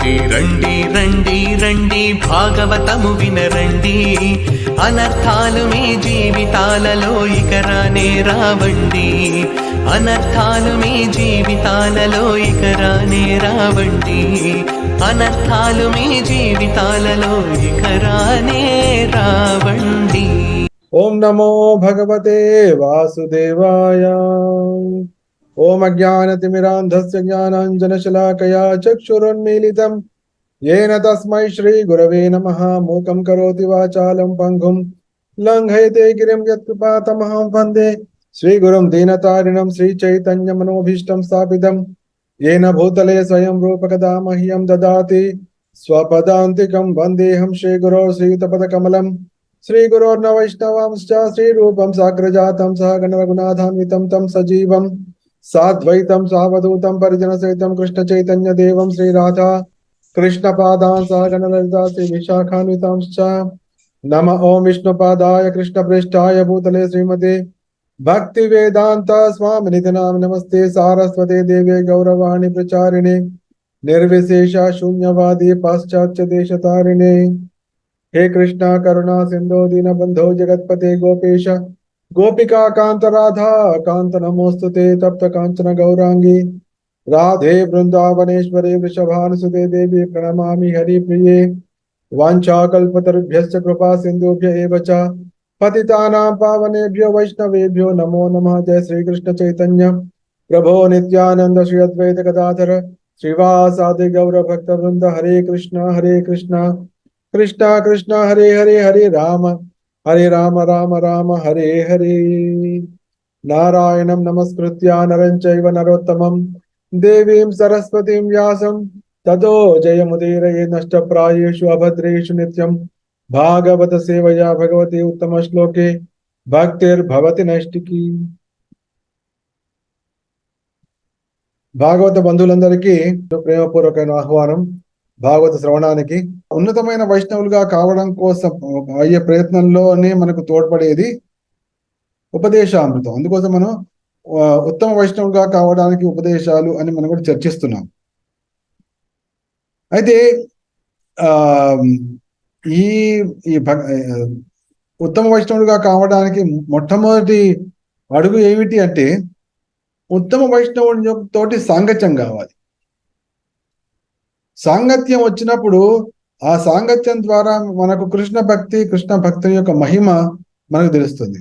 రండి రండి రండి రండి భాగవతము వినరండి. అనర్థాలు మీ జీవితాలలో ఇక రానే రావండి. అనర్థాలు మీ జీవితాలలో ఇక రానే రావండి. అనర్థాలు మీ జీవితాలలో ఇక రానే రావండి. ఓం నమో భగవతే వాసుదేవాయ. ఓం అజ్ఞానతిమిరాంధస్య జ్ఞానాంజనశలాకయా చక్షురున్మీలితం येन तस्मै श्री गुरवे नमः. मूकं करोति वाचालं पंगुं लंघयते गिरिं यत्कृपातमहं वन्दे श्रीगुरुं दीनतारिणं श्रीचैतन्यमनोभीष्टं स्थापितं येन भूतले स्वयं रूपकदा मह्यं ददाति स्वपदान्तिकं वन्देऽहं श्रीगुरोः श्रीयुतपदकमलं श्रीगुरोर्न वैष्णवांश्च श्रीरूपं साग्रजातं सहगणरघुनाथान्वितं तं सजीवं साद्वैतं सावधूतं परिजनसहितं कृष्णचैतन्यदेवं श्रीराधा कृष्णपादान् सहगणललिता श्रीविशाखान्वितांश्च। नमः ओं विष्णुपादाय कृष्णप्रेष्ठाय भूतले श्रीमते भक्तिवेदान्त स्वामिनिधि नाम नमस्ते सारस्वते देवे गौरवाणी प्रचारिणे निर्विशेष शून्यवादी पाश्चात्य देशतारिणे। हे कृष्णा करुणा सिंधु दीनबंधो जगत्पते गोपेश गोपिका कांत राधा कांत नमोस्तुते तप्त कांचन गौरांगी राधे वृंदावनेश्वरी वृषभानुसुते देवी प्रणमामि हरिप्रिये। वाञ्छाकल्पतरुभ्यश्च कृपा सिन्धुभ्य एव च पतितानां पावनेभ्यो वैष्णवेभ्यो नमो नमः। जय श्री कृष्ण चैतन्य प्रभो नित्यानंद श्री अद्वैत गदाधर श्रीवासादि गौर भक्त वृंद। हरे कृष्ण कृष्ण कृष्ण हरे हरे हरे राम राम राम हरे हरे। नारायणं नमस्कृत्य नरं चैव नरोत्तमं देवीं सरस्वतीं व्यासं ततो जयमुदीरये नष्टप्रायेषु अभद्रेषु नित्यं भागवत सेवया भगवती उत्तम श्लोके भक्तिर्भवति नैष्टिकी। భాగవత బంధువులందరికీ ప్రేమపూర్వకమైన ఆహ్వానం భాగవత శ్రవణానికి. ఉన్నతమైన వైష్ణవులుగా కావడం కోసం అయ్యే ప్రయత్నంలోనే మనకు తోడ్పడేది ఉపదేశామృతం. అందుకోసం మనం ఉత్తమ వైష్ణవులుగా కావడానికి ఉపదేశాలు అని మనం కూడా చర్చిస్తున్నాం. అయితే ఈ ఈ ఉత్తమ వైష్ణవులుగా కావడానికి మొట్టమొదటి అడుగు ఏమిటి అంటే ఉత్తమ వైష్ణవుడి తోటి సాంగత్యం కావాలి. సాంగత్యం వచ్చినప్పుడు ఆ సాంగత్యం ద్వారా మనకు కృష్ణ భక్తి యొక్క మహిమ మనకు తెలుస్తుంది.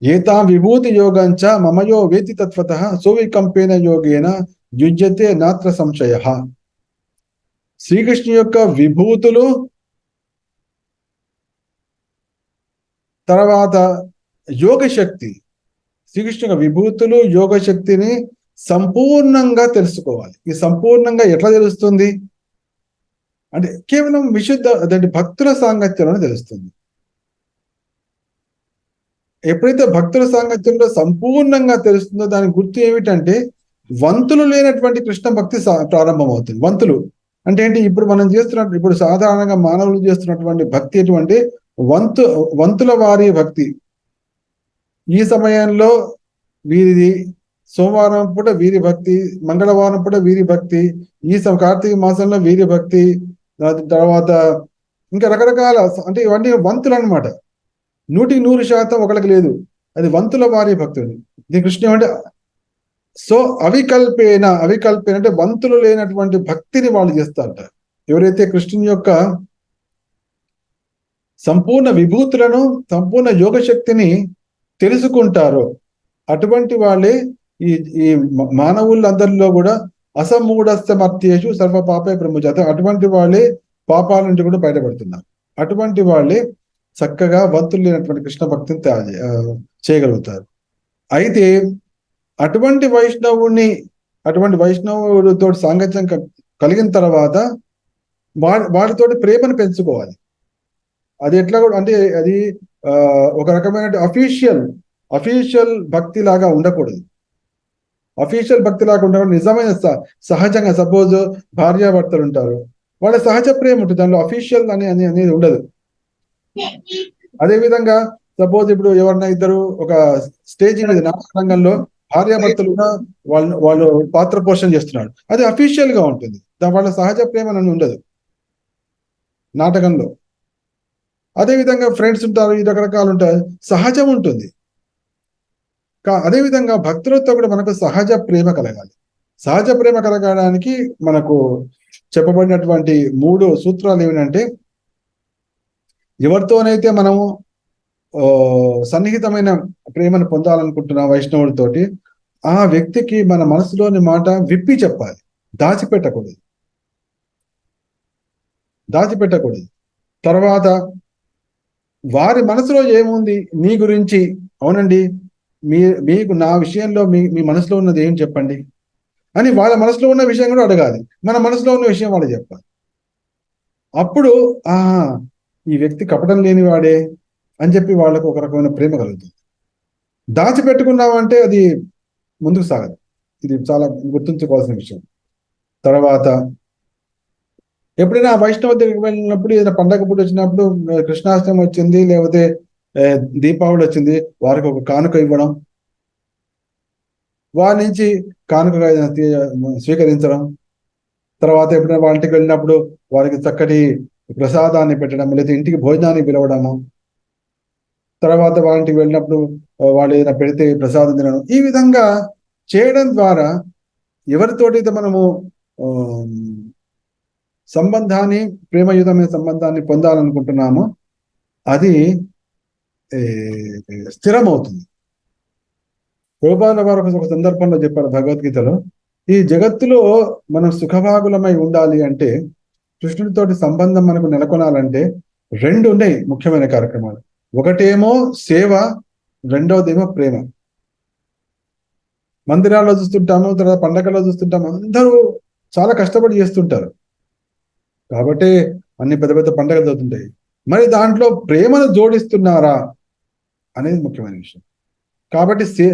ఏతా విభూతి యోగంచ మమయో వేతి తత్వతః సువికంపేన యోగేన యుజ్యతే నాత్ర సంశయః. శ్రీకృష్ణ యొక్క విభూతులు, తర్వాత యోగశక్తి, శ్రీకృష్ణ యొక్క విభూతులు యోగశక్తిని సంపూర్ణంగా తెలుసుకోవాలి. ఈ సంపూర్ణంగా ఎట్లా తెలుస్తుంది అంటే కేవలం విశుద్ధ భక్తుల సాంగత్యంలో తెలుస్తుంది. ఎప్పుడైతే భక్తుల సాంగత్యంలో సంపూర్ణంగా తెలుస్తుందో దాని గుర్తు ఏమిటంటే వంతులు లేనటువంటి కృష్ణ భక్తి ప్రారంభమవుతుంది. వంతులు అంటే ఏంటి? ఇప్పుడు మనం ఇప్పుడు సాధారణంగా మానవులు చేస్తున్నటువంటి భక్తి ఎటువంటి వంతుల వారి భక్తి. ఈ సమయంలో వీరిది, సోమవారం పూట వీరి భక్తి, మంగళవారం పూట వీరి భక్తి, ఈ కార్తీక మాసంలో వీరి భక్తి, తర్వాత ఇంకా రకరకాల, అంటే ఇవన్నీ వంతులు అనమాట. 100% ఒకరికి లేదు, అది వంతుల వారి భక్తుడు. ఇది కృష్ణ అంటే సో అవికల్పేన అంటే వంతులు లేనటువంటి భక్తిని వాళ్ళు చేస్తారట. ఎవరైతే కృష్ణుని యొక్క సంపూర్ణ విభూతులను, సంపూర్ణ యోగశక్తిని తెలుసుకుంటారో అటువంటి వాళ్ళే ఈ మానవులందరిలో కూడా అసమూఢస్తమర్త్యేషు సర్వ పాపే ప్రముజాత, అటువంటి వాళ్ళే పాపాల నుంచి కూడా బయటపడుతున్నారు. అటువంటి వాళ్ళే చక్కగా వంతులు లేనటువంటి కృష్ణ భక్తిని చేయగలుగుతారు. అయితే అటువంటి వైష్ణవుడితో సాంగత్యం కలిగిన తర్వాత వాడితోటి ప్రేమను పెంచుకోవాలి. అది ఎట్లా కూడా అంటే అది ఒక రకమైన అఫీషియల్ భక్తి లాగా ఉండకూడదు. అఫీషియల్ భక్తి లాగా ఉండకూడదు. నిజమైన సహజంగా సపోజ్ భార్యాభర్తలు ఉంటారు, వాళ్ళ సహజ ప్రేమ ఉంటుంది, దానిలో అఫీషియల్ అనేది ఉండదు. అదే విధంగా సపోజ్ ఇప్పుడు ఎవరన్నా ఇద్దరు ఒక స్టేజ్ మీద నాటక రంగంలో భార్యాభర్తలు కూడా వాళ్ళు పాత్ర పోషణ చేస్తున్నాడు, అది అఫీషియల్ గా ఉంటుంది. వాళ్ళ సహజ ప్రేమ అని ఉండదు నాటకంలో. అదే విధంగా ఫ్రెండ్స్ ఉంటారు, ఈ రకరకాలు ఉంటాయి, సహజం ఉంటుంది. అదే విధంగా భక్తులతో కూడా మనకు సహజ ప్రేమ కలగాలి. సహజ ప్రేమ కలగడానికి మనకు చెప్పబడినటువంటి 3 సూత్రాలు ఏమిటంటే, ఎవరితోనైతే మనము సన్నిహితమైన ప్రేమను పొందాలనుకుంటున్న వైష్ణవుడితోటి, ఆ వ్యక్తికి మన మనసులోని మాట విప్పి చెప్పాలి, దాచిపెట్టకూడదు. తర్వాత వారి మనసులో ఏముంది నీ గురించి, అవునండి మీకు నా విషయంలో మీ మనసులో ఉన్నది ఏం చెప్పండి అని వాళ్ళ మనసులో ఉన్న విషయం కూడా అడగాలి, మన మనసులో ఉన్న విషయం వాళ్ళు చెప్పాలి. అప్పుడు ఈ వ్యక్తి కపటం లేనివాడే అని చెప్పి వాళ్ళకు ఒక రకమైన ప్రేమ కలుగుతుంది. దాచిపెట్టుకున్నామంటే అది ముందుకు సాగదు. ఇది చాలా గుర్తుంచుకోవాల్సిన విషయం. తర్వాత ఎప్పుడైనా వైష్ణవ దగ్గరికి వెళ్ళినప్పుడు, ఏదైనా పండగ పూట వచ్చినప్పుడు, కృష్ణాష్టమి వచ్చింది లేకపోతే దీపావళి వచ్చింది, వారికి ఒక కానుక ఇవ్వడం, వారి నుంచి కానుకగా స్వీకరించడం. తర్వాత ఎప్పుడైనా వాళ్ళ ఇంటికి వెళ్ళినప్పుడు వారికి చక్కటి ప్రసాదాన్ని పెట్టడం, లేదా ఇంటికి భోజనాన్ని పిలవడము. తర్వాత వాళ్ళ ఇంటికి వెళ్ళినప్పుడు వాళ్ళు ఏదైనా పెడితే ప్రసాదం తినడం. ఈ విధంగా చేయడం ద్వారా ఎవరితోటైతే మనము సంబంధాన్ని, ప్రేమయుతమైన సంబంధాన్ని పొందాలనుకుంటున్నామో అది స్థిరమవుతుంది. ప్రభుపాదుల వారు ఒక సందర్భంలో చెప్పారు భగవద్గీతలో, ఈ జగత్తులో మనం సుఖభాగులమై ఉండాలి అంటే, కృష్ణుడితోటి సంబంధం మనకు నెలకొనాలంటే 2 ఉన్నాయి ముఖ్యమైన కార్యక్రమాలు. ఒకటేమో సేవ, రెండవదేమో ప్రేమ. మందిరాల్లో చూస్తుంటాము, తర్వాత పండగల్లో చూస్తుంటాము, అందరూ చాలా కష్టపడి చేస్తుంటారు కాబట్టి అన్ని పెద్ద పెద్ద పండగలు జరుగుతుంటాయి. మరి దాంట్లో ప్రేమను జోడిస్తున్నారా అనేది ముఖ్యమైన విషయం. కాబట్టి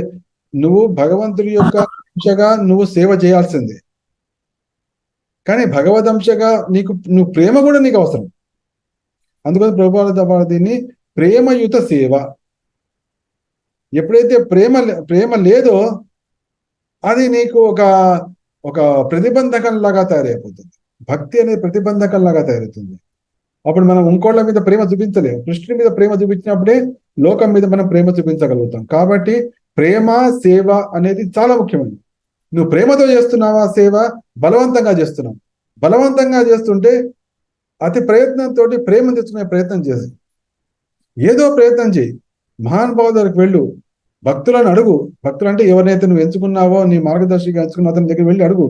నువ్వు భగవంతుడి యొక్క అంశగా నువ్వు సేవ చేయాల్సిందే, కానీ భగవదంశగా నువ్వు ప్రేమ కూడా నీకు అవసరం. అందుకని ప్రభుపాదుల దీన్ని ప్రేమయుత సేవ. ఎప్పుడైతే ప్రేమ లేదో అది నీకు ఒక ప్రతిబంధకంలాగా తయారైపోతుంది. భక్తి అనేది ప్రతిబంధకంలాగా తయారవుతుంది. అప్పుడు మనం ఇంకోళ్ళ మీద ప్రేమ చూపించలేము. కృష్ణుడి మీద ప్రేమ చూపించినప్పుడే లోకం మీద మనం ప్రేమ చూపించగలుగుతాం. కాబట్టి ప్రేమ, సేవ అనేది చాలా ముఖ్యమైనది. నువ్వు ప్రేమతో చేస్తున్నావా సేవ, బలవంతంగా చేస్తున్నావు. బలవంతంగా చేస్తుంటే అతి ప్రయత్నంతో ప్రేమ తెచ్చుకునే ప్రయత్నం చేసి ఏదో ప్రయత్నం చేయి. మహానుభావుల దగ్గరికి వెళ్ళు, భక్తులను అడుగు. భక్తులు అంటే ఎవరినైతే నువ్వు ఎంచుకున్నావో, నీ మార్గదర్శిగా ఎంచుకున్న అతని దగ్గర వెళ్ళి అడుగు,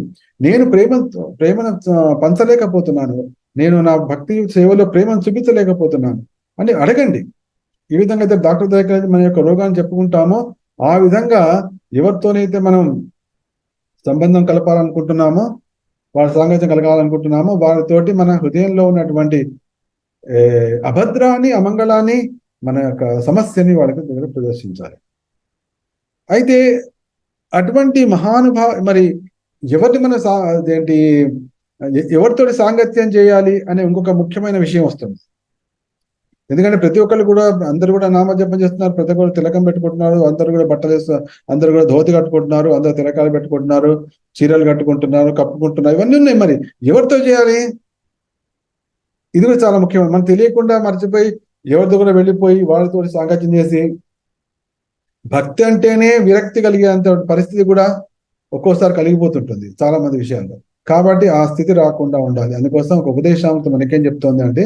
నేను ప్రేమను పంచలేకపోతున్నాను, నేను నా భక్తి సేవలో ప్రేమను చూపించలేకపోతున్నాను అని అడగండి. ఈ విధంగా అయితే డాక్టర్ దగ్గర మన యొక్క రోగాన్ని చెప్పుకుంటామో, ఆ విధంగా ఎవరితోనైతే మనం సంబంధం కలపాలనుకుంటున్నామో, వాళ్ళ సాంగత్యం కలగాలనుకుంటున్నామో, వారితోటి మన హృదయంలో ఉన్నటువంటి అభద్రాన్ని, అమంగళాన్ని, మన యొక్క సమస్యని వాళ్ళకి దగ్గర ప్రదర్శించాలి. అయితే అటువంటి మరి ఎవరిని మన ఎవరితోటి సాంగత్యం చేయాలి అనే ఇంకొక ముఖ్యమైన విషయం వస్తుంది. ఎందుకంటే ప్రతి ఒక్కరు కూడా, అందరు కూడా నామజపం చేస్తున్నారు, ప్రతి ఒక్కరు తిలకం పెట్టుకుంటున్నారు, అందరు కూడా బట్టలు వేస్తున్నారు, అందరు కూడా ధోతి కట్టుకుంటున్నారు, అందరు తిలకాలు పెట్టుకుంటున్నారు, చీరలు కట్టుకుంటున్నారు, కప్పుకుంటున్నారు, ఇవన్నీ ఉన్నాయి. మరి ఎవరితో చేయాలి? ఇది కూడా చాలా ముఖ్యమైన. మనం తెలియకుండా మర్చిపోయి ఎవరితో కూడా వెళ్ళిపోయి వాళ్ళతో సాంగత్యం చేసి భక్తి అంటేనే విరక్తి కలిగేంత పరిస్థితి కూడా ఒక్కోసారి కలిగిపోతుంటుంది చాలా మంది విషయాల్లో. కాబట్టి ఆ స్థితి రాకుండా ఉండాలి. అందుకోసం ఒక ఉపదేశాంతం మనకేం చెప్తోంది అంటే,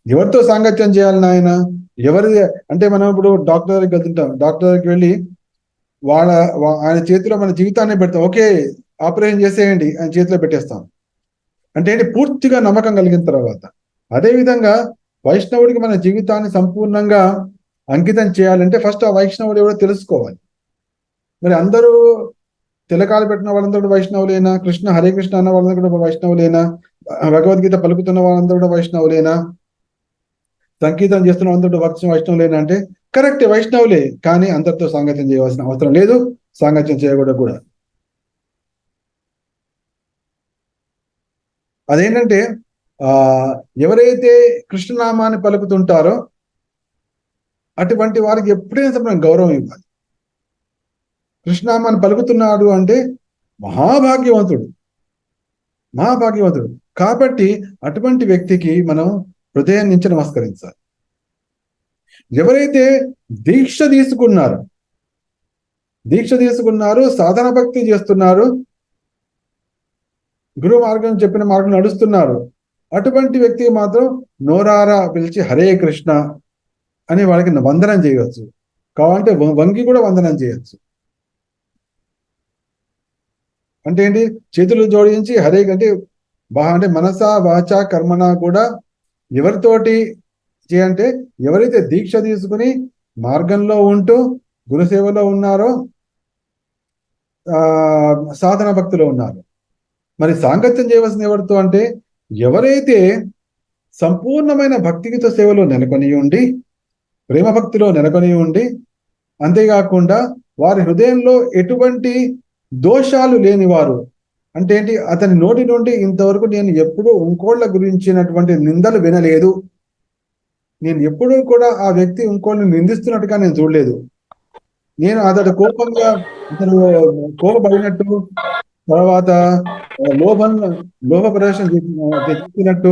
ఎవరితో సాంగత్యం చేయాలి నాయన, అంటే మనం ఇప్పుడు డాక్టర్ దగ్గరికి వెళ్తుంటాం, డాక్టర్ దగ్గరికి వెళ్ళి ఆయన చేతిలో మన జీవితాన్ని పెడతాం. ఓకే, ఆపరేషన్ చేసేయండి ఆయన చేతిలో పెట్టేస్తాం అంటే ఏంటి? పూర్తిగా నమ్మకం కలిగిన తర్వాత. అదేవిధంగా వైష్ణవుడికి మన జీవితాన్ని సంపూర్ణంగా అంకితం చేయాలంటే ఫస్ట్ ఆ వైష్ణవుడు ఎవరో తెలుసుకోవాలి. మరి అందరూ తిలకాలు పెట్టిన వాళ్ళందరూ కూడా వైష్ణవులేనా? కృష్ణ హరే కృష్ణ అన్న వాళ్ళందరూ కూడా వైష్ణవులేనా? భగవద్గీత పలుకుతున్న వాళ్ళందరూ కూడా వైష్ణవులేనా? సంకీర్తన చేస్తున్న వాళ్ళందరూ వైష్ణవులేనా అంటే కరెక్ట్, వైష్ణవులే. కానీ అందరితో సాంగత్యం చేయవలసిన అవసరం లేదు, సాంగత్యం చేయకూడదు కూడా. అదేంటంటే ఎవరైతే కృష్ణనామాన్ని పలుకుతుంటారో అటువంటి వారికి ఎప్పుడైనా మనం గౌరవం ఇవ్వాలి. కృష్ణనామాన్ని పలుకుతున్నాడు అంటే మహాభాగ్యవంతుడు, మహాభాగ్యవంతుడు. కాబట్టి అటువంటి వ్యక్తికి మనం హృదయం నుంచి నమస్కరించాలి. ఎవరైతే దీక్ష తీసుకున్నారు, సాధన భక్తి చేస్తున్నారు, గురు మార్గం చెప్పిన మార్గం నడుస్తున్నారు, అటువంటి వ్యక్తికి మాత్రం నోరారా పిలిచి హరే కృష్ణ అని వాళ్ళకి వందనం చేయవచ్చు. కావాలంటే వంగి కూడా వందనం చేయొచ్చు. అంటే ఏంటి? చేతులు జోడించి హరే అంటే అంటే మనస వాచ కర్మణ కూడా ఎవరితోటి చేయంటే ఎవరైతే దీక్ష తీసుకుని మార్గంలో ఉంటూ గురుసేవలో ఉన్నారో, సాధన భక్తిలో ఉన్నారు. మరి సాంగత్యం చేయవలసిన ఎవరితో అంటే ఎవరైతే సంపూర్ణమైన భక్తితో సేవలో నెలకొని ఉండి, ప్రేమ భక్తిలో నెలకొని ఉండి, అంతేకాకుండా వారి హృదయంలో ఎటువంటి దోషాలు లేనివారు. అంటే ఏంటి? అతని నోటి నుండి ఇంతవరకు నేను ఎప్పుడూ ఇంకోళ్ళ గురించినటువంటి నిందలు వినలేదు, నేను ఎప్పుడూ కూడా ఆ వ్యక్తి ఇంకోళ్ళని నిందిస్తున్నట్టుగా నేను చూడలేదు, నేను అతడు అతను కోపపడినట్టు, తర్వాత లోభ ప్రదర్శన చేసినట్టు,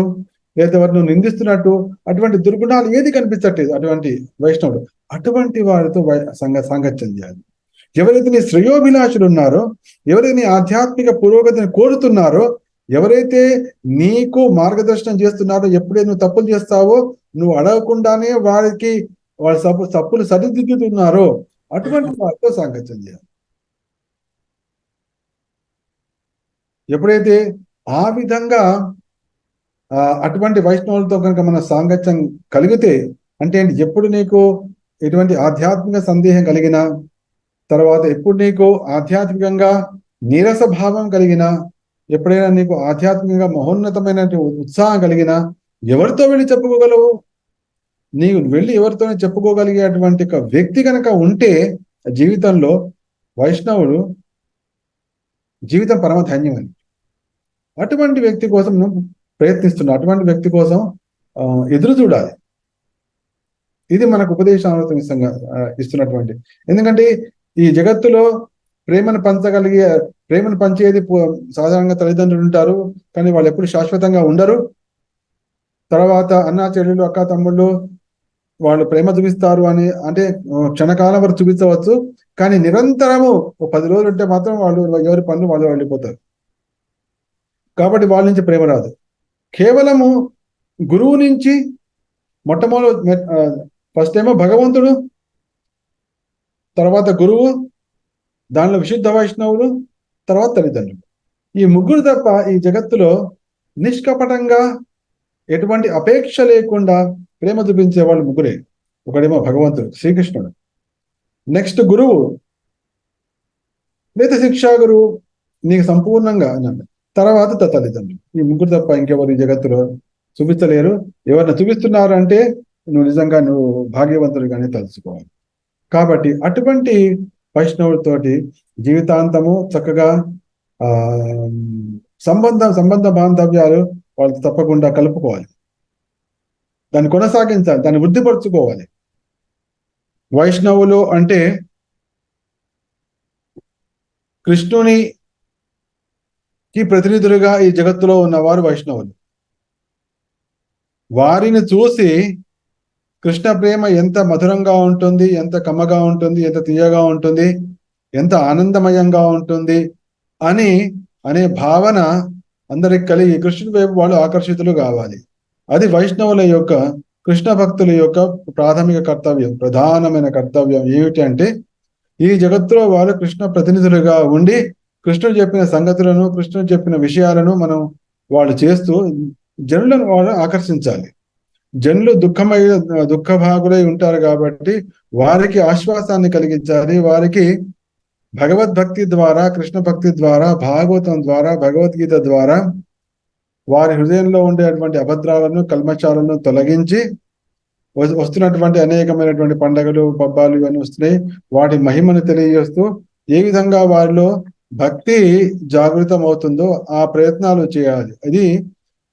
లేదా ఎవరిని నిందిస్తున్నట్టు అటువంటి దుర్గుణాలు ఏది కనిపించట్లేదు అటువంటి వైష్ణవుడు. అటువంటి వారితో సాంగత్యం చేయాలి. ఎవరైతే నీ శ్రేయోభిలాషులు ఉన్నారో, ఎవరైతే నీ ఆధ్యాత్మిక పురోగతిని కోరుతున్నారో, ఎవరైతే నీకు మార్గదర్శనం చేస్తున్నారో, ఎప్పుడైతే నువ్వు తప్పులు చేస్తావో నువ్వు అడగకుండానే వాళ్ళ తప్పులు సరిదిద్దుతున్నారో అటువంటి వారితో సాంగత్యం చేయాలి. ఎప్పుడైతే ఆ విధంగా అటువంటి వైష్ణవులతో కనుక మన సాంగత్యం కలిగితే, అంటే ఏంటి? ఎప్పుడు నీకు ఎటువంటి ఆధ్యాత్మిక సందేహం కలిగినా, తర్వాత ఎప్పుడు నీకు ఆధ్యాత్మికంగా నీరస భావం కలిగినా, ఎప్పుడైనా నీకు ఆధ్యాత్మికంగా మహోన్నతమైన ఉత్సాహం కలిగినా ఎవరితో వెళ్ళి చెప్పుకోగలవు? నీవు వెళ్ళి ఎవరితోనే చెప్పుకోగలిగేటువంటి ఒక వ్యక్తి కనుక ఉంటే జీవితంలో వైష్ణవుడు జీవితం పరమధన్యమని. అటువంటి వ్యక్తి కోసం నువ్వు ప్రయత్నిస్తున్నావు, అటువంటి వ్యక్తి కోసం ఎదురు చూడాలి. ఇది మనకు ఉపదేశామృతం ఇస్తున్నటువంటి. ఎందుకంటే ఈ జగత్తులో ప్రేమను పంచేది సాధారణంగా తల్లిదండ్రులు ఉంటారు, కానీ వాళ్ళు ఎప్పుడు శాశ్వతంగా ఉండరు. తర్వాత అన్నా చెల్లెలు, అక్క తమ్ముళ్ళు వాళ్ళు ప్రేమ చూపిస్తారు అని అంటే క్షణకాలం వరకు చూపించవచ్చు, కానీ నిరంతరము 10 రోజులు ఉంటే మాత్రం వాళ్ళు ఎవరి పనులు వాళ్ళు వెళ్ళిపోతారు. కాబట్టి వాళ్ళ నుంచి ప్రేమ రాదు. కేవలము గురువు నుంచి ఫస్ట్ ఏమో భగవంతుడు, తర్వాత గురువు, దానిలో విశుద్ధ వైష్ణవులు, తర్వాత తల్లిదండ్రులు. ఈ ముగ్గురు తప్ప ఈ జగత్తులో నిష్కపటంగా ఎటువంటి అపేక్ష లేకుండా ప్రేమ చూపించే వాళ్ళు ముగ్గురే. ఒకడేమో భగవంతుడు శ్రీకృష్ణుడు, నెక్స్ట్ గురువు లేదా శిక్షా గురువు నీకు సంపూర్ణంగా అన్నాడు, తర్వాత తల్లిదండ్రులు. ఈ ముగ్గురు తప్ప ఇంకెవరు ఈ జగత్తులో చూపించలేరు. ఎవరిని చూపిస్తున్నారు అంటే నువ్వు నిజంగా నువ్వు భాగ్యవంతుడిగానే తలుచుకోవాలి. కాబట్టి అటువంటి వైష్ణవుడితోటి జీవితాంతము చక్కగా సంబంధ బాంధవ్యాలు వాళ్ళతో తప్పకుండా కలుపుకోవాలి, దాన్ని కొనసాగించాలి, దాన్ని వృద్ధిపరచుకోవాలి. వైష్ణవులు అంటే కృష్ణునికి ప్రతినిధులుగా ఈ జగత్తులో ఉన్నవారు వైష్ణవులు. వారిని చూసి కృష్ణ ప్రేమ ఎంత మధురంగా ఉంటుంది, ఎంత కమ్మగా ఉంటుంది, ఎంత తీయగా ఉంటుంది, ఎంత ఆనందమయంగా ఉంటుంది అనే భావన అందరికి కలిగి కృష్ణుడి వైపు వాళ్ళు ఆకర్షితులు కావాలి. అది వైష్ణవుల యొక్క, కృష్ణ భక్తుల యొక్క ప్రాథమిక కర్తవ్యం, ప్రధానమైన కర్తవ్యం ఏమిటి అంటే ఈ జగత్తులో వాళ్ళు కృష్ణ ప్రతినిధులుగా ఉండి కృష్ణుడు చెప్పిన సంగతులను, కృష్ణుడు చెప్పిన విషయాలను వాళ్ళు చేస్తూ జనులను వాళ్ళు ఆకర్షించాలి. జనులు దుఃఖభాగులై ఉంటారు కాబట్టి వారికి ఆశ్వాసాన్ని కలిగించాలి. వారికి భగవద్భక్తి ద్వారా, కృష్ణ భక్తి ద్వారా, భాగవతం ద్వారా, భగవద్గీత ద్వారా వారి హృదయంలో ఉండేటువంటి అభద్రాలను, కల్మషాలను తొలగించి వస్తున్నటువంటి అనేకమైనటువంటి పండుగలు, పబ్బాలు ఇవన్నీ వస్తున్నాయి, వాటి మహిమను తెలియజేస్తూ ఏ విధంగా వారిలో భక్తి జాగృతం అవుతుందో ఆ ప్రయత్నాలు చేయాలి. అది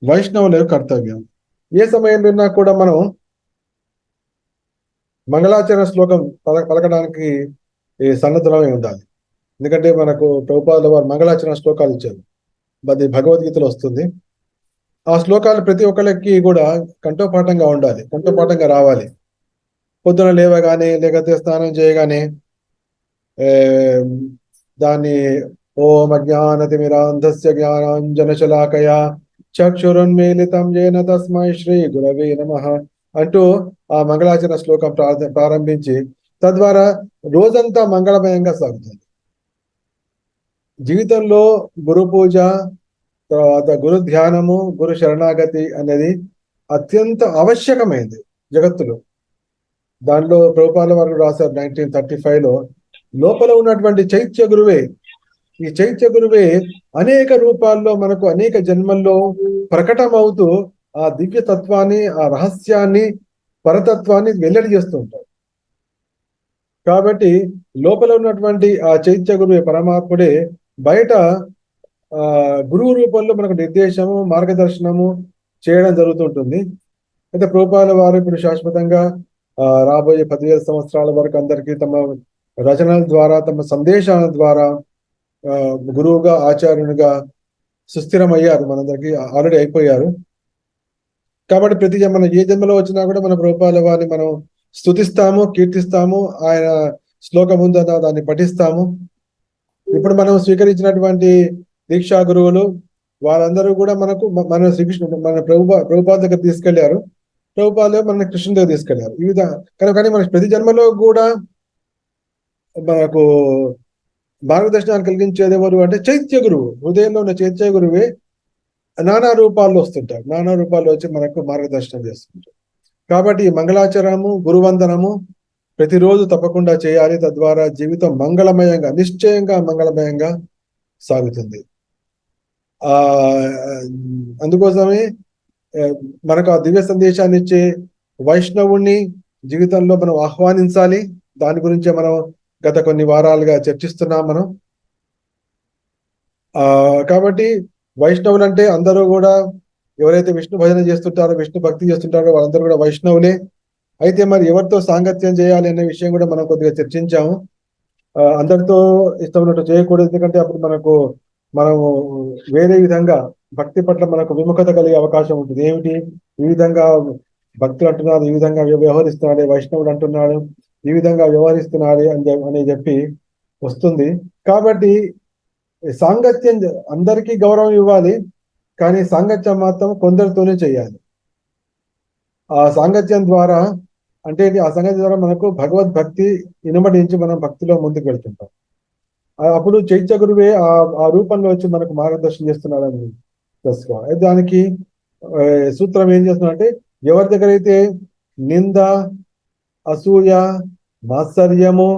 వైష్ణవుల యొక్క కర్తవ్యం. ఏ సమయంలో కూడా మనం మంగళాచరణ శ్లోకం పలకడానికి సన్నద్ధమై ఉండాలి. ఎందుకంటే మనకు ప్రభుపాదుల వారు మంగళాచరణ శ్లోకాలు ఇచ్చారు, అది భగవద్గీతలో వస్తుంది. ఆ శ్లోకాలు ప్రతి ఒక్కరికి కూడా కంఠోపాఠంగా ఉండాలి, కంఠోపాఠంగా రావాలి. పొద్దున లేవగానే లేకపోతే స్నానం చేయగానే దాన్ని ఓం అజ్ఞానతిమిరాంధస్య జ్ఞానాంజనశలాకయా చక్షురున్మీలితం येन తస్మై శ్రీ గురవే నమః అంటూ ఆ మంగళాచరణ శ్లోకం ప్రారంభించి తద్వారా రోజంతా మంగళమయంగా సాగుతుంది. జీవితంలో గురు పూజ, తర్వాత గురు ధ్యానము, గురు శరణాగతి అనేది అత్యంత ఆవశ్యకమైంది జగత్తులో. దానిలో ప్రభుపాల వారు రాశారు 1935లో, లోపల ఉన్నటువంటి చైత్య గురువే, ఈ చైత్య గురువే అనేక రూపాల్లో మనకు అనేక జన్మల్లో ప్రకటమవుతూ ఆ దివ్య తత్వాన్ని, ఆ రహస్యాన్ని, పరతత్వాన్ని వెల్లడి చేస్తూ ఉంటారు. కాబట్టి లోపల ఉన్నటువంటి ఆ చైత్య గురువే, పరమాత్ముడే బయట గురువు రూపంలో మనకు నిర్దేశము, మార్గదర్శనము చేయడం జరుగుతుంటుంది. అయితే ప్రభుపాల వారు ఇప్పుడు శాశ్వతంగా రాబోయే 10,000 సంవత్సరాల వరకు అందరికీ తమ రచనల ద్వారా, తమ సందేశాల ద్వారా గురువుగా, ఆచార్యునిగా సుస్థిరమయ్యారు. మనందరికీ ఆల్రెడీ అయిపోయారు. కాబట్టి ప్రతి మన ఏ జన్మలో వచ్చినా కూడా మన ప్రభుపాల వారిని మనం స్తుతిస్తాము, కీర్తిస్తాము, ఆయన శ్లోకం ఉందన్న దాన్ని పఠిస్తాము. ఇప్పుడు మనం స్వీకరించినటువంటి దీక్షా గురువులు వారందరూ కూడా మనకు మన శ్రీకృష్ణుడు, మన ప్రభుపాద దగ్గర తీసుకెళ్లారు. ప్రభుపాద మన కృష్ణుని దగ్గర తీసుకెళ్లారు. ఈ విధంగా కానీ మన ప్రతి జన్మలో కూడా మనకు మార్గదర్శనాన్ని కలిగించేది ఎవరు అంటే చైత్య గురువు. హృదయంలో ఉన్న చైత్య గురువే నానా రూపాల్లో వస్తుంటారు, నానా రూపాల్లో వచ్చి మనకు మార్గదర్శనం చేస్తుంటారు. కాబట్టి ఈ మంగళాచరణము, గురువందనము ప్రతిరోజు తప్పకుండా చేయాలి. తద్వారా జీవితం మంగళమయంగా, నిశ్చయంగా మంగళమయంగా సాగుతుంది. అందుకోసమే మనకు ఆ దివ్య సందేశాన్ని ఇచ్చే వైష్ణవుణ్ణి జీవితంలో మనం ఆహ్వానించాలి. దాని గురించే మనం గత కొన్ని వారాలుగా చర్చిస్తున్నాం మనం. కాబట్టి వైష్ణవులు అంటే అందరూ కూడా ఎవరైతే విష్ణు భజన చేస్తుంటారో, విష్ణు భక్తి చేస్తుంటారో వాళ్ళందరూ కూడా వైష్ణవులే. అయితే మరి ఎవరితో సాంగత్యం చేయాలి అనే విషయం కూడా మనం కొద్దిగా చర్చించాము. అందరితో ఇష్టమైనట్టు చేయకూడదు, ఎందుకంటే అప్పుడు మనము వేరే విధంగా భక్తి పట్ల మనకు విముఖత కలిగే అవకాశం ఉంటుంది. ఏమిటి, ఈ విధంగా భక్తులు అంటున్నారు, ఈ విధంగా వ్యవహరిస్తున్నాడు, వైష్ణవుడు అంటున్నాడు, ఈ విధంగా వ్యవహరిస్తున్నాడు అని చెప్పి వస్తుంది. కాబట్టి సాంగత్యం అందరికీ గౌరవం ఇవ్వాలి, కానీ సాంగత్యం మాత్రం కొందరితోనే చేయాలి. ఆ సాంగత్యం ద్వారా అంటే ఆ సాంగత్యం ద్వారా మనకు భగవద్భక్తి ఇనుమడించి మనం భక్తిలో ముందుకు వెళ్తుంటాం. అప్పుడు చైత్య గురువే ఆ రూపంలో వచ్చి మనకు మార్గదర్శనం చేస్తున్నాడని తెలుసుకోవాలి. దానికి సూత్రం ఏం చేస్తున్నాడంటే, ఎవరి దగ్గర అయితే నింద, అసూయ, మాత్సర్యము,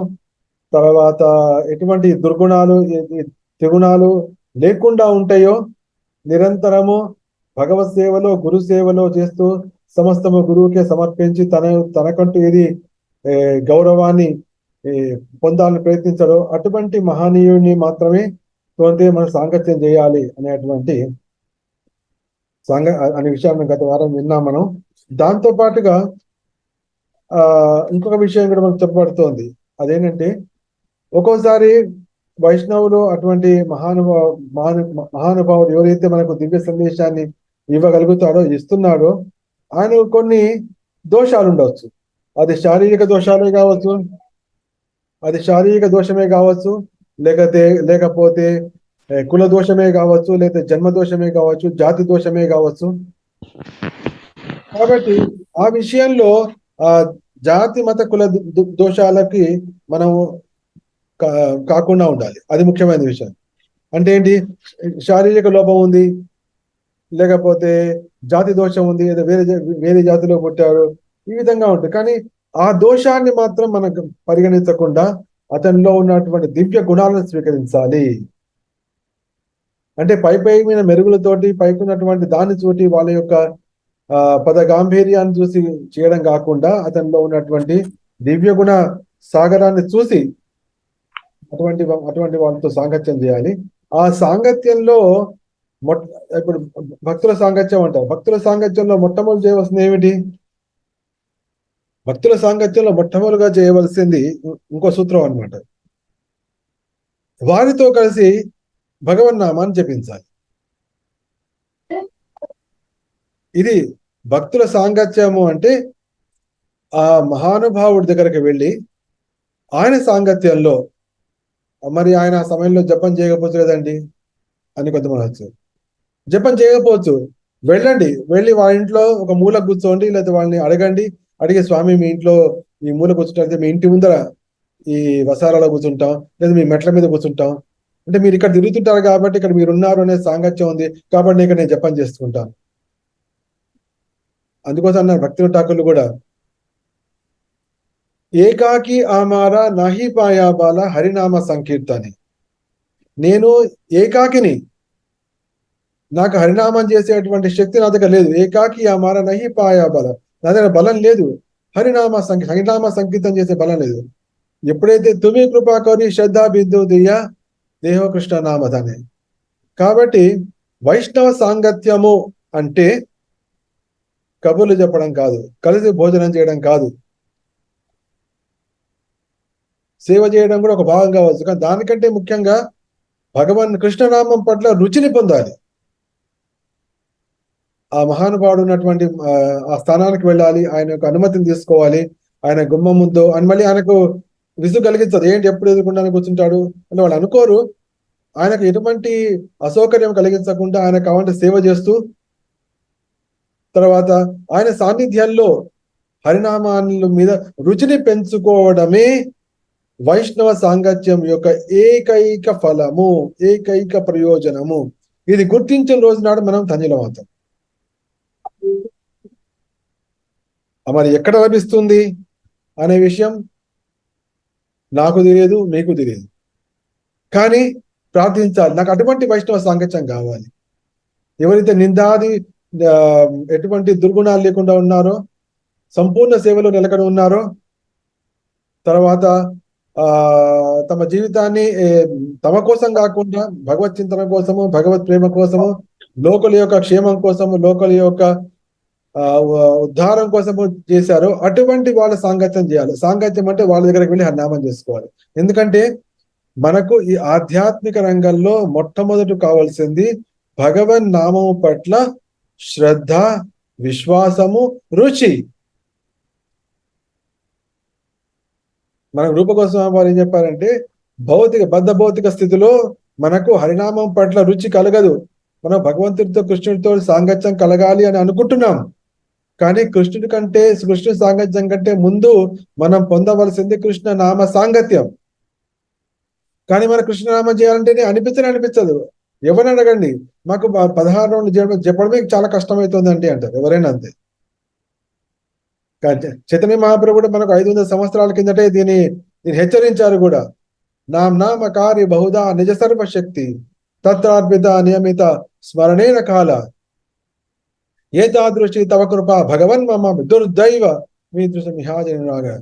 తర్వాత ఎటువంటి దుర్గుణాలు, త్రిగుణాలు లేకుండా ఉంటాయో, నిరంతరము భగవత్ సేవలో, గురు సేవలో చేస్తూ సమస్తము గురువుకే సమర్పించి తనకంటూ ఏది గౌరవాన్ని పొందాలని ప్రయత్నించాడో అటువంటి మహనీయుడిని మాత్రమే మనం సాంగత్యం చేయాలి అనేటువంటి అనే విషయాన్ని గత వారం విన్నాం మనం. దాంతో పాటుగా ఇంకొక విషయం కూడా మనకు చెప్పబడుతోంది. అదేంటంటే, ఒక్కోసారి వైష్ణవులు అటువంటి మహానుభావుడు ఎవరైతే మనకు దివ్య సందేశాన్ని ఇవ్వగలుగుతాడో, ఇస్తున్నాడో, ఆయన కొన్ని దోషాలు ఉండవచ్చు. అది శారీరక దోషాలే కావచ్చు, అది శారీరక దోషమే కావచ్చు, లేకపోతే కుల దోషమే కావచ్చు, లేదా జన్మ దోషమే కావచ్చు, జాతి దోషమే కావచ్చు. కాబట్టి ఆ విషయంలో ఆ జాతి మత కుల దోషాలకి మనం కాకుండా ఉండాలి. అది ముఖ్యమైన విషయం. అంటే ఏంటి, శారీరక లోపం ఉంది, లేకపోతే జాతి దోషం ఉంది, లేదా వేరే జాతిలో పుట్టారు, ఈ విధంగా ఉంటుంది. కానీ ఆ దోషాన్ని మాత్రం మనం పరిగణించకుండా అతనిలో ఉన్నటువంటి దివ్య గుణాలను స్వీకరించాలి. అంటే పై మీద మెరుగులతోటి, పైకున్నటువంటి దాన్ని చూసి వాళ్ళ యొక్క పద గాంభీర్యాన్ని చూసి చేయడం కాకుండా, అతనిలో ఉన్నటువంటి దివ్య గుణ సాగరాన్ని చూసి అటువంటి వాళ్ళతో సాంగత్యం చేయాలి. ఆ సాంగత్యంలో ఇప్పుడు భక్తుల సాంగత్యం అంటారు. భక్తుల సాంగత్యంలో మొట్టమొదటి చేయవలసింది ఏమిటి? భక్తుల సాంగత్యంలో మొట్టమొదటిగా చేయవలసింది ఇంకో సూత్రం అన్నమాట. వారితో కలిసి భగవన్నామాన్ని జపించాలి. ఇది భక్తుల సాంగత్యము అంటే ఆ మహానుభావుడి దగ్గరికి వెళ్ళి ఆయన సాంగత్యంలో, మరి ఆయన ఆ సమయంలో జపం చేయకపోవచ్చు కదండి అని కొంతమంది వచ్చు. జపం చేయకపోవచ్చు, వెళ్ళండి, వెళ్ళి వాళ్ళ ఇంట్లో ఒక మూల కూర్చోండి, లేదా వాళ్ళని అడగండి. అడిగే, స్వామి మీ ఇంట్లో ఈ మూల కూర్చుంటే మీ ఇంటి ముందర ఈ వసారాలో కూర్చుంటాం, లేదా మీ మెట్ల మీద కూర్చుంటాం, అంటే మీరు ఇక్కడ తిరుగుతుంటారు కాబట్టి ఇక్కడ మీరు ఉన్నారు అనే సాంగత్యం ఉంది కాబట్టి ఇక్కడ నేను జపం చేసుకుంటాను. అందుకోసం అన్నారు భక్తుల ఠాకూర్లు కూడా, ఏకాకి ఆమార నాహి పాయా బాల హరినామ సంకీర్తని. నేను ఏకాకిని, నాకు హరినామం చేసేటువంటి శక్తి నా దగ్గర లేదు. ఏకాకి ఆమార నహి పాయా బల, నా దగ్గర బలం లేదు. హరినామ సంకీర్తన చేసే బలం లేదు. ఎప్పుడైతే తుమి కృపా కరి శ్రద్ధా బిందు దియ్య దేహో కృష్ణ నామధనే. కాబట్టి వైష్ణవ సాంగత్యము అంటే కబుర్లు చెప్పడం కాదు, కలిసి భోజనం చేయడం కాదు, సేవ చేయడం కూడా ఒక భాగం కావచ్చు. కానీ దానికంటే ముఖ్యంగా భగవాన్ కృష్ణనామం పట్ల రుచిని పొందాలి. ఆ మహానుభావుడు ఉన్నటువంటి ఆ స్థానానికి వెళ్ళాలి, ఆయన యొక్క అనుమతిని తీసుకోవాలి. ఆయన గుమ్మం ముందు అని మళ్ళీ ఆయనకు విసుగు కలిగించదు. ఏంటి ఎప్పుడు ఎదుర్కొంటాను కూర్చుంటాడు అని వాళ్ళు అనుకోరు. ఆయనకు ఎటువంటి అసౌకర్యం కలిగించకుండా ఆయనకు కావాలంటే సేవ చేస్తూ, తర్వాత ఆయన సాన్నిధ్యంలో హరినామాల మీద రుచిని పెంచుకోవడమే వైష్ణవ సాంగత్యం యొక్క ఏకైక ఫలము, ఏకైక ప్రయోజనము. ఇది గుర్తించిన రోజు నాడు మనం ధన్యులమవుతాం. మరి ఎక్కడ లభిస్తుంది అనే విషయం నాకు తెలియదు, మీకు తెలియదు. కానీ ప్రార్థించాలి, నాకు అటువంటి వైష్ణవ సాంగత్యం కావాలి. ఎవరైతే నిందాది ఎటువంటి దుర్గుణాలు లేకుండా ఉన్నారో, సంపూర్ణ సేవలో నిలకడ ఉన్నారో, తర్వాత తమ జీవితాన్ని తమ కోసం కాకుండా భగవత్ చింతన కోసము, భగవత్ ప్రేమ కోసము, లోకల యొక్క క్షేమం కోసము, లోకల యొక్క ఉద్ధారం కోసము చేశారో అటువంటి వాళ్ళ సాంగత్యం చేయాలి. సాంగత్యం అంటే వాళ్ళ దగ్గరికి వెళ్ళి హరినామం చేసుకోవాలి. ఎందుకంటే మనకు ఈ ఆధ్యాత్మిక రంగంలో మొట్టమొదటి కావాల్సింది భగవన్ నామము పట్ల శ్రద్ధ, విశ్వాసము, రుచి. మన రూపగోస్వామి వారు ఏం చెప్పారంటే, భౌతిక స్థితిలో మనకు హరినామం పట్ల రుచి కలగదు. మనం భగవంతుడితో, కృష్ణుడితో సాంగత్యం కలగాలి అని అనుకుంటున్నాం. కానీ కృష్ణుడి సాంగత్యం కంటే ముందు మనం పొందవలసింది కృష్ణ నామ సాంగత్యం. కానీ మన కృష్ణనామం చేయాలంటేనే అనిపించదు. ఎవరిని అడగండి, మాకు 16 రోజులు చెప్పడమే చాలా కష్టమవుతుందండి అంటారు. ఎవరైనా అంతే. చైతన్య మహాప్రభుడు మనకు 500 సంవత్సరాల కిందటే దీన్ని హెచ్చరించారు కూడా. నామ కార్య బహుదా నిజ సర్వశక్తి తత్రార్పిత నియమిత స్మరణేన కాల ఏతాదృష్టి తవ కృప భగవన్ మమ దుర్దైవ మీదృశమిహాజనులాగా.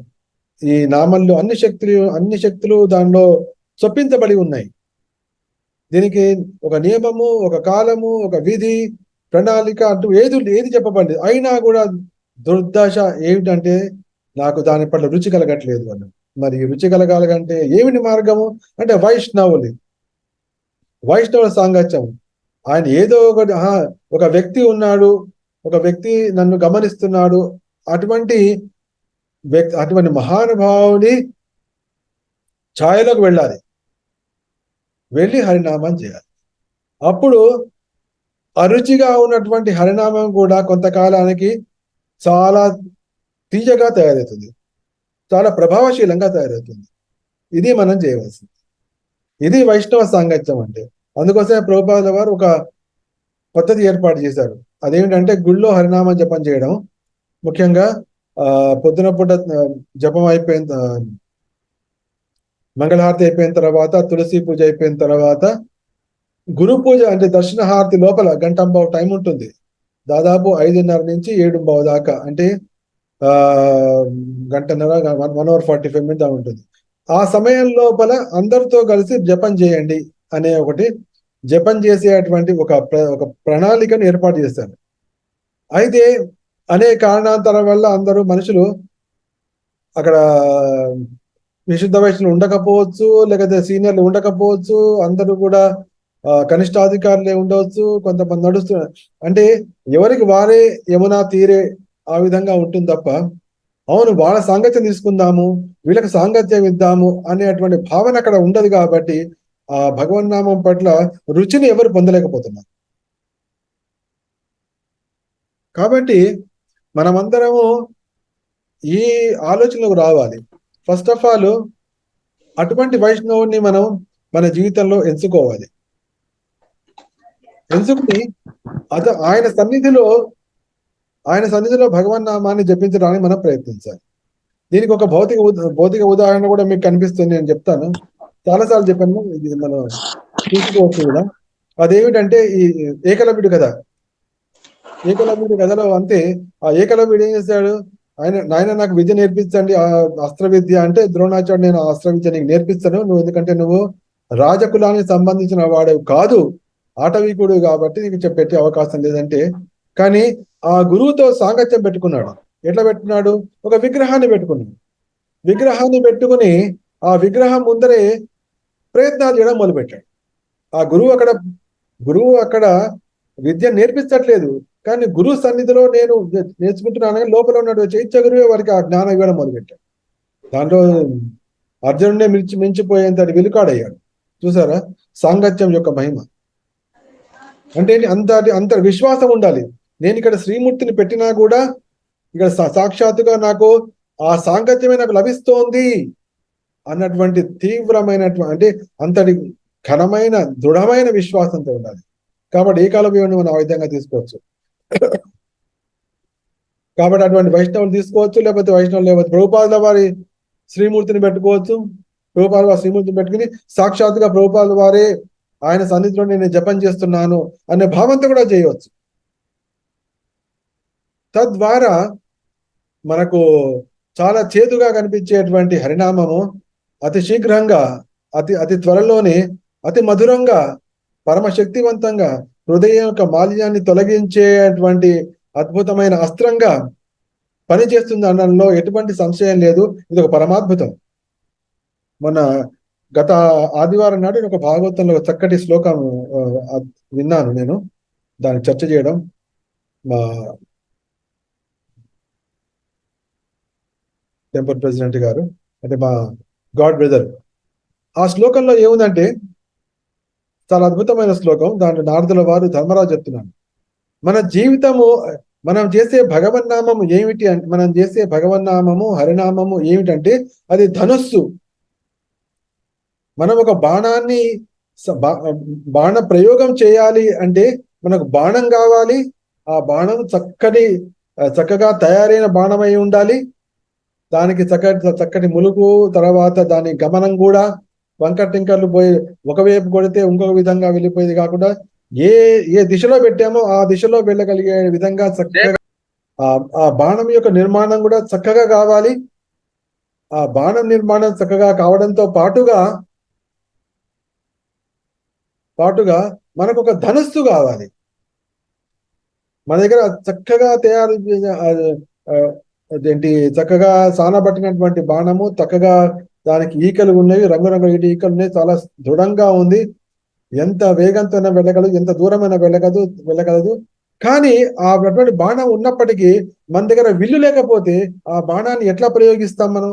ఈ నామంలో అన్ని శక్తులు దానిలో చొప్పించబడి ఉన్నాయి. దీనికి ఒక నియమము, ఒక కాలము, ఒక విధి, ప్రణాళిక అంటూ ఏది చెప్పబడింది. అయినా కూడా దుర్దశ ఏమిటంటే నాకు దాని పట్ల రుచి కలగట్లేదు అని. మరి రుచి కలగాలంటే ఏమిటి మార్గము అంటే వైష్ణవ సాంగత్యం. ఆయన ఏదో ఒక వ్యక్తి ఉన్నాడు, ఒక వ్యక్తి నన్ను గమనిస్తున్నాడు, అటువంటి మహానుభావుని ఛాయలోకి వెళ్ళి హరినామం చేయాలి. అప్పుడు అరుచిగా ఉన్నటువంటి హరినామం కూడా కొంతకాలానికి చాలా తీయగా తయారవుతుంది, చాలా ప్రభావశీలంగా తయారవుతుంది. ఇది మనం చేయవలసింది. ఇది వైష్ణవ సాంగత్యం అంటే. అందుకోసమే ప్రభుపాదుల వారు ఒక పద్ధతి ఏర్పాటు చేశారు. అదేమిటంటే గుళ్ళో హరినామం జపం చేయడం. ముఖ్యంగా పొద్దున పూట జపం అయిపోయిన, మంగళహారతి అయిపోయిన తర్వాత, తులసి పూజ అయిపోయిన తర్వాత, గురు పూజ అంటే దర్శన హారతి లోపల 1 గంట టైం ఉంటుంది. దాదాపు 5:30 నుంచి 7:15 దాకా, అంటే 1 గంటన్నర, 1 hour 45 minutes ఉంటుంది. ఆ సమయం లోపల అందరితో కలిసి జపం చేయండి అనే ఒకటి, జపం చేసేటువంటి ఒక ప్రణాళికను ఏర్పాటు చేశారు. అయితే అనేక కారణాంతరం వల్ల అందరూ మనుషులు అక్కడ విశుద్ధ వైష్ణవులు ఉండకపోవచ్చు, లేకపోతే సీనియర్లు ఉండకపోవచ్చు, అందరూ కూడా కనిష్టాధికారులే ఉండవచ్చు, కొంతమంది నడుస్తున్నారు. అంటే ఎవరికి వారే యమునా తీరే ఆ విధంగా ఉంటుంది తప్ప, అవును వాళ్ళ సాంగత్యం తీసుకుందాము, వీళ్ళకి సాంగత్యం ఇద్దాము అనేటువంటి భావన అక్కడ ఉండదు. కాబట్టి ఆ భగవన్నామం పట్ల రుచిని ఎవరు పొందలేకపోతున్నారు. కాబట్టి మనమందరము ఈ ఆలోచనకు రావాలి. ఫస్ట్ ఆఫ్ ఆల్ అటువంటి వైష్ణవుని మనం మన జీవితంలో ఎంచుకోవాలి. ఎంచుకుని ఆయన సన్నిధిలో భగవన్ నామాన్ని జపించడానికి మనం ప్రయత్నించాలి. దీనికి ఒక భౌతిక ఉదాహరణ కూడా మీకు కనిపిస్తుంది, నేను చెప్తాను. చాలాసార్లు చెప్పాను, ఇది మనం చూసుకోవచ్చు కూడా. అదేమిటంటే ఈ ఏకలవ్యుడు కథ. ఏకలవ్యుడి కథలో అంతే, ఆ ఏకలవ్యుడు ఏం చేశాడు, నాయన నాకు విద్య నేర్పించండి, ఆ అస్త్ర విద్య అంటే, ద్రోణాచార్యుడు నేను ఆ అస్త్ర విద్య నీకు నేర్పిస్తాను, నువ్వు ఎందుకంటే నువ్వు రాజకులానికి సంబంధించిన వాడు కాదు, ఆటవికుడు, కాబట్టి నీకు పెట్టే అవకాశం లేదంటే. కానీ ఆ గురువుతో సాంగత్యం పెట్టుకున్నాడు. ఎట్లా పెట్టుకున్నాడు, ఒక విగ్రహాన్ని పెట్టుకుని ఆ విగ్రహం ముందరే ప్రయత్నాలు చేయడం మొదలుపెట్టాడు. ఆ గురువు అక్కడ విద్య నేర్పించట్లేదు, కానీ గురువు సన్నిధిలో నేను నేర్చుకుంటున్నాను, లోపల ఉన్నాడు చైత్య గురువే వారికి ఆ జ్ఞానం ఇవ్వడం మొదలుపెట్టాడు. దాంట్లో అర్జునుడే మించిపోయేంత వెలుకాడయ్యాడు. చూసారా సాంగత్యం యొక్క మహిమ అంటే? అంత విశ్వాసం ఉండాలి. నేను ఇక్కడ శ్రీమూర్తిని పెట్టినా కూడా ఇక్కడ సాక్షాత్తుగా నాకు ఆ సాంగత్యమే నాకు లభిస్తోంది అన్నటువంటి తీవ్రమైనటువంటి, అంటే అంతటి ఘనమైన దృఢమైన విశ్వాసంతో ఉండాలి. కాబట్టి ఏకాలవ్యుని మనం ఆ విధంగా తీసుకోవచ్చు. కాబట్టి అటువంటి వైష్ణవులు తీసుకోవచ్చు, లేకపోతే ప్రభుపాదుల వారి శ్రీమూర్తిని పెట్టుకోవచ్చు. ప్రభుపాదుల వారి శ్రీమూర్తిని పెట్టుకుని సాక్షాత్తుగా ప్రభుపాదుల వారే ఆయన సన్నిధిలో నేను జపం చేస్తున్నాను అనే భావంతో కూడా చేయవచ్చు. తద్వారా మనకు చాలా చేదుగా కనిపించేటువంటి హరినామము అతి శీఘ్రంగా, అతి త్వరలోనే, అతి మధురంగా, పరమశక్తివంతంగా, హృదయం యొక్క మాలిన్యాన్ని తొలగించేటువంటి అద్భుతమైన అస్త్రంగా పనిచేస్తుంది అనడంలో ఎటువంటి సంశయం లేదు. ఇది ఒక పరమాద్భుతం. మన గత ఆదివారం నాడు ఒక భాగవతంలో చక్కటి శ్లోకం విన్నాను నేను, దాన్ని చర్చ చేయడం మా టెంపుల్ ప్రెసిడెంట్ గారు, అంటే మా గాడ్ బ్రదర్. ఆ శ్లోకంలో ఏముందంటే చాలా అద్భుతమైన శ్లోకం. దాంట్లో నారదుల వారు ధర్మరాజు చెప్తున్నాను, మన జీవితము, మనం చేసే భగవన్నామము ఏమిటి అంటే, మనం చేసే భగవన్నామము హరినామము ఏమిటంటే అది ధనుస్సు. మనం ఒక బాణ ప్రయోగం చేయాలి అంటే మనకు బాణం కావాలి. ఆ బాణం చక్కగా తయారైన బాణమై ఉండాలి. దానికి చక్కటి ములుగు, తర్వాత దాని గమనం కూడా వంకటింకర్లు పోయి ఒకవైపు కొడితే ఇంకొక విధంగా వెళ్ళిపోయేది కాకుండా ఏ దిశలో పెట్టామో ఆ దిశలో వెళ్ళగలిగే విధంగా చక్కగా ఆ బాణం యొక్క నిర్మాణం కూడా చక్కగా కావాలి. ఆ బాణం నిర్మాణం చక్కగా కావడంతో పాటుగా మనకు ఒక ధనుస్సు కావాలి. మన దగ్గర చక్కగా తయారు చక్కగా సానబట్టినటువంటి బాణము, చక్కగా దానికి ఈకలు ఉన్నవి, రంగురంగుల ఈకలు ఉన్నాయి, చాలా దృఢంగా ఉంది. ఎంత వేగంతో వెళ్ళగలదు, ఎంత దూరమైనా వెళ్ళగలదు. కానీ అటువంటి బాణం ఉన్నప్పటికీ మన దగ్గర విల్లు లేకపోతే ఆ బాణాన్ని ఎట్లా ప్రయోగిస్తాం? మనం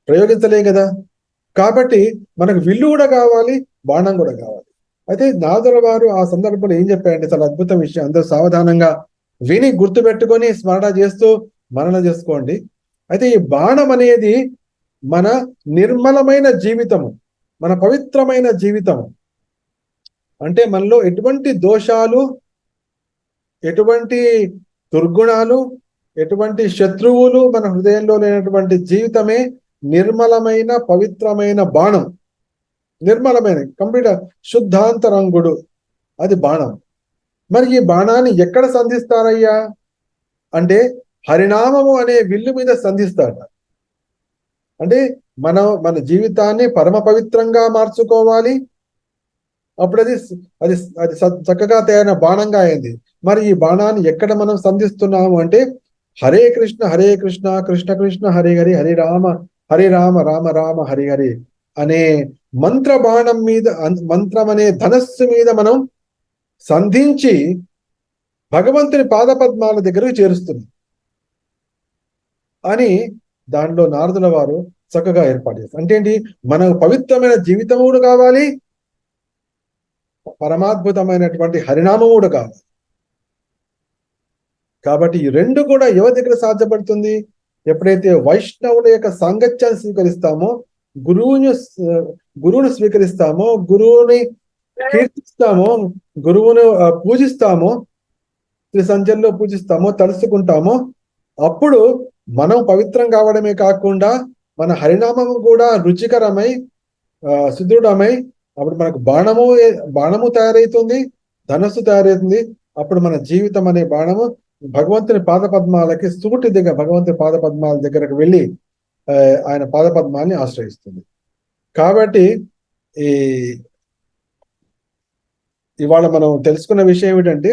ప్రయోగించలేం కదా. కాబట్టి మనకు విల్లు కూడా కావాలి, బాణం కూడా కావాలి. అయితే నారదుల వారు ఆ సందర్భంలో ఏం చెప్పారంటే చాలా అద్భుత విషయం. అందరూ సావధానంగా విని గుర్తుపెట్టుకొని స్మరణ చేస్తూ మనన చేసుకోండి. అయితే ఈ బాణం అనేది మన నిర్మలమైన జీవితము, మన పవిత్రమైన జీవితము. అంటే మనలో ఎటువంటి దోషాలు, ఎటువంటి దుర్గుణాలు, ఎటువంటి శత్రువులు మన హృదయంలో లేనటువంటి జీవితమే నిర్మలమైన పవిత్రమైన బాణం. నిర్మలమైన కంప్లీట్ శుద్ధాంతరంగుడు అది బాణం. మరి ఈ బాణాన్ని ఎక్కడ సంధిస్తారయ్యా అంటే హరినామము అనే విల్లు మీద సంధిస్తాడు. అంటే మన జీవితాన్ని పరమ పవిత్రంగా మార్చుకోవాలి. అప్పుడు అది చక్కగా తయారైన బాణంగా అయింది. మరి ఈ బాణాన్ని ఎక్కడ మనం సంధిస్తున్నాము అంటే హరే కృష్ణ కృష్ణ కృష్ణ హరే హరి, హరే రామ హరి రామ రామ రామ హరి హరి అనే మంత్ర బాణం మీద, మంత్రం అనే ధనస్సు మీద మనం సంధించి భగవంతుని పాదపద్మాల దగ్గరకు చేరుస్తుంది అని దానిలో నారదుల వారు చక్కగా ఏర్పాటు చేస్తారు. అంటే ఏంటి, మనకు పవిత్రమైన జీవితం కూడా కావాలి, పరమాద్భుతమైనటువంటి హరినామం కూడా కావాలి. కాబట్టి ఈ రెండు కూడా ఎవరి దగ్గర సాధ్యపడుతుంది? ఎప్పుడైతే వైష్ణవుల యొక్క సాంగత్యాన్ని స్వీకరిస్తామో, గురువుని స్వీకరిస్తామో, గురువుని కీర్తిస్తామో, గురువును పూజిస్తామో, శ్రీ సంధ్యల్లో పూజిస్తామో, తలుసుకుంటామో, అప్పుడు మనం పవిత్రం కావడమే కాకుండా మన హరినామము కూడా రుచికరమై సుదృఢమై, అప్పుడు మనకు బాణము తయారవుతుంది, ధనస్సు తయారవుతుంది. అప్పుడు మన జీవితం అనే బాణము భగవంతుని పాదపద్మాలకి సూటి దగ్గర, భగవంతుని పాదపద్మాల దగ్గరకు వెళ్ళి ఆయన పాదపద్మాల్ని ఆశ్రయిస్తుంది. కాబట్టి ఇవాళ మనం తెలుసుకున్న విషయం ఏమిటంటే,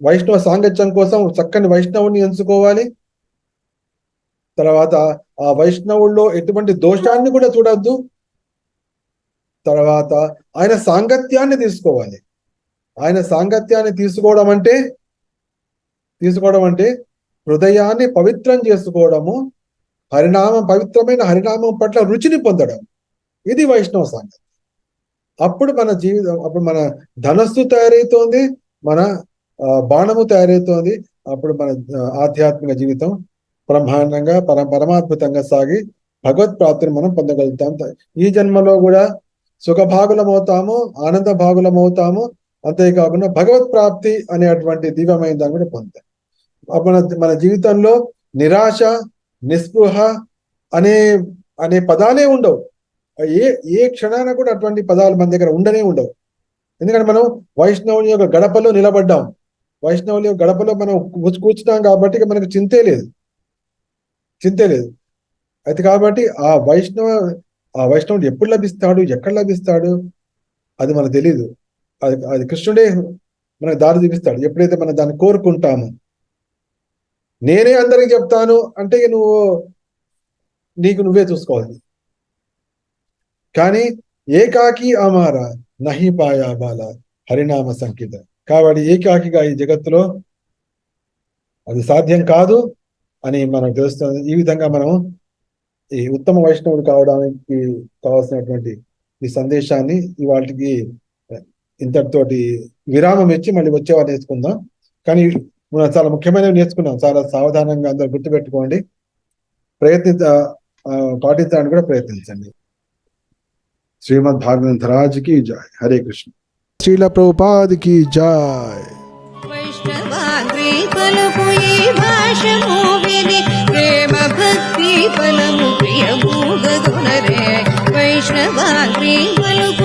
వైష్ణవ సాంగత్యం కోసం చక్కని వైష్ణవుని ఎంచుకోవాలి. తర్వాత ఆ వైష్ణవుల్లో ఎటువంటి దోషాన్ని కూడా చూడొద్దు. తర్వాత ఆయన సాంగత్యాన్ని తీసుకోవాలి. ఆయన సాంగత్యాన్ని తీసుకోవడం అంటే హృదయాన్ని పవిత్రం చేసుకోవడము, పవిత్రమైన హరినామం పట్ల రుచిని పొందడం. ఇది వైష్ణవ సాంగత్యం. అప్పుడు మన ధనస్సు తయారవుతోంది, మన బాణము తయారవుతోంది. అప్పుడు మన ఆధ్యాత్మిక జీవితం బ్రహ్మాండంగా పరమాద్భుతంగా సాగి భగవత్ ప్రాప్తిని మనం పొందగలుగుతాం. ఈ జన్మలో కూడా సుఖభాగులమవుతాము, ఆనంద భాగులమవుతాము. అంతేకాకుండా భగవత్ ప్రాప్తి అనేటువంటి దివ్యమైన దాన్ని కూడా పొందుతాం. మన జీవితంలో నిరాశ, నిస్పృహ అనే పదాలే ఉండవు. ఏ క్షణాన కూడా అటువంటి పదాలు మన దగ్గర ఉండవు. ఎందుకంటే మనం వైష్ణవుని యొక్క గడపలో నిలబడ్డాం, వైష్ణవుని యొక్క గడపలో మనం కూర్చున్నాం కాబట్టి మనకు చింతే లేదు. అయితే కాబట్టి ఆ వైష్ణవుడు ఎప్పుడు లభిస్తాడు, ఎక్కడ లభిస్తాడు, అది మనకు తెలీదు. అది కృష్ణుడే మనకు దారి చూపిస్తాడు ఎప్పుడైతే మనం దాన్ని కోరుకుంటామో. నేనే అందరికి చెప్తాను అంటే నీకు నువ్వే చూసుకోవాలి. కానీ ఏకాకి అమార నహి పాయా బాల హరినామ సంకీత. కాబట్టి ఏకాకిగా ఈ జగత్తులో అది సాధ్యం కాదు అని మనకు తెలుస్తుంది. ఈ విధంగా మనం ఈ ఉత్తమ వైష్ణవుడు కావడానికి కావాల్సినటువంటి ఈ సందేశాన్ని ఇవాళకి ఇంతటితోటి విరామం ఇచ్చి మళ్ళీ వచ్చేవారు నేర్చుకుందాం. కానీ మనం చాలా ముఖ్యమైనవి నేర్చుకున్నాం. చాలా సావధానంగా అందరూ గుర్తుపెట్టుకోండి, పాటించడానికి కూడా ప్రయత్నించండి. శ్రీమద్ భాగవతరాజుకి జై. హరే కృష్ణ. శ్రీల ప్రభుపాదికి జై. వైష్ణవాగ్రి పలుకు ఈ భాషము విని ప్రేమ భక్తి ఫలము ప్రియభూగదునరే. వైష్ణవాగ్రి పలుకు